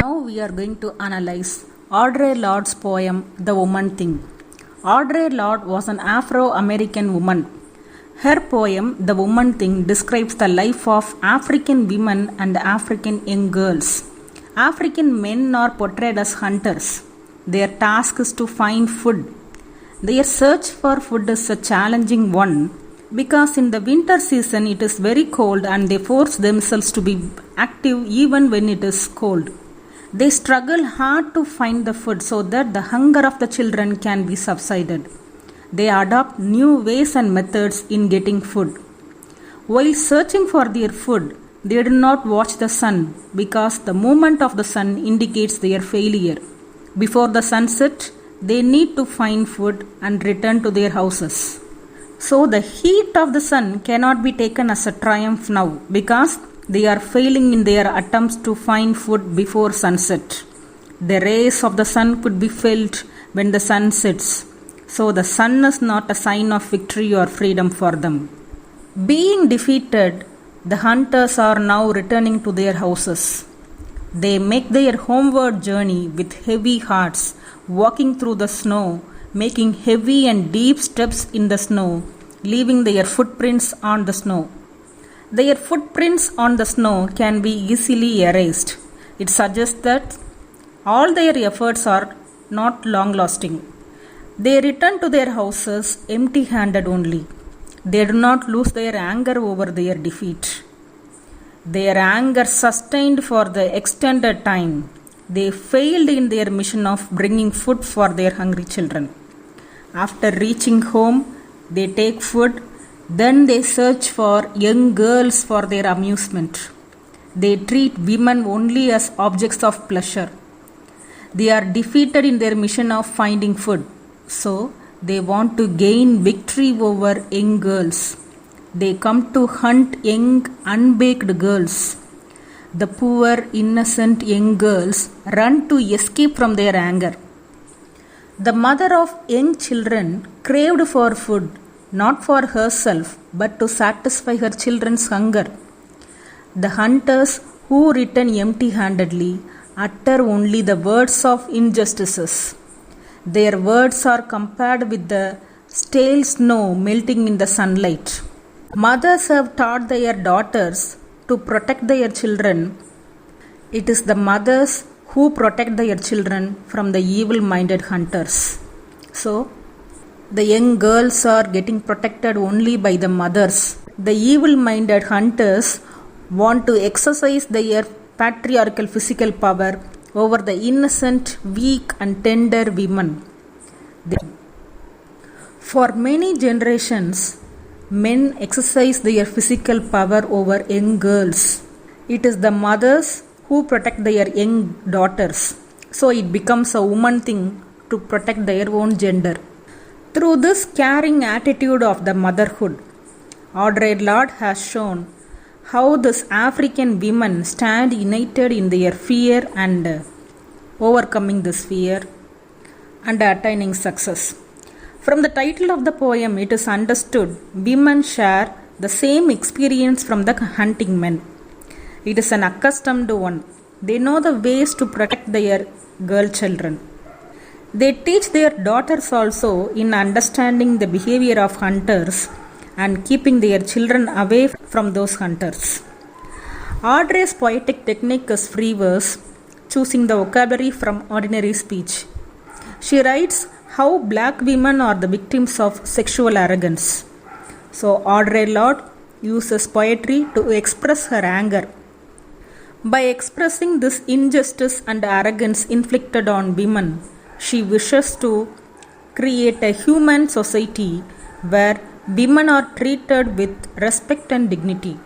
Now we are going to analyze Audre Lorde's poem The Woman Thing. Audre Lorde was an Afro-American woman. Her poem The Woman Thing describes the life of African women and African young girls. African men are portrayed as hunters. Their task is to find food. Their search for food is a challenging one because in the winter season it is very cold and they force themselves to be active even when it is cold. They struggle hard to find the food so that the hunger of the children can be subsided. They adopt new ways and methods in getting food. While searching for their food, they do not watch the sun because the movement of the sun indicates their failure. Before the sunset, they need to find food and return to their houses. So the heat of the sun cannot be taken as a triumph now because they are failing in their attempts to find food before sunset. The rays of the sun could be felt when the sun sets. So the sun is not a sign of victory or freedom for them. Being defeated, the hunters are now returning to their houses. They make their homeward journey with heavy hearts, walking through the snow, making heavy and deep steps in the snow, leaving their footprints on the snow. Their footprints on the snow can be easily erased. It suggests that all their efforts are not long-lasting. They return to their houses empty-handed only. They do not lose their anger over their defeat. Their anger sustained for the extended time. They failed in their mission of bringing food for their hungry children. After reaching home, they take food. Then they search for young girls for their amusement. They treat women only as objects of pleasure. They are defeated in their mission of finding food. So, they want to gain victory over young girls. They come to hunt young, unbaked girls. The poor, innocent young girls run to escape from their anger. The mother of young children craved for food, not for herself, but to satisfy her children's hunger. The hunters who return empty-handedly utter only the words of injustices. Their words are compared with the stale snow melting in the sunlight. Mothers have taught their daughters to protect their children. It is the mothers who protect their children from the evil-minded hunters. So, the young girls are getting protected only by the mothers. The evil-minded hunters want to exercise their patriarchal physical power over the innocent, weak and tender women. For many generations, men exercise their physical power over young girls. It is the mothers who protect their young daughters. So it becomes a woman thing to protect their own gender. Through this caring attitude of the motherhood, Audre Lorde has shown how these African women stand united in their fear and overcoming this fear and attaining success. From the title of the poem, it is understood women share the same experience from the hunting men. It is an accustomed one. They know the ways to protect their girl children. They teach their daughters also in understanding the behavior of hunters and keeping their children away from those hunters. Audre's poetic technique is free verse, choosing the vocabulary from ordinary speech. She writes how black women are the victims of sexual arrogance. So Audre Lorde uses poetry to express her anger. By expressing this injustice and arrogance inflicted on women, she wishes to create a human society where women are treated with respect and dignity.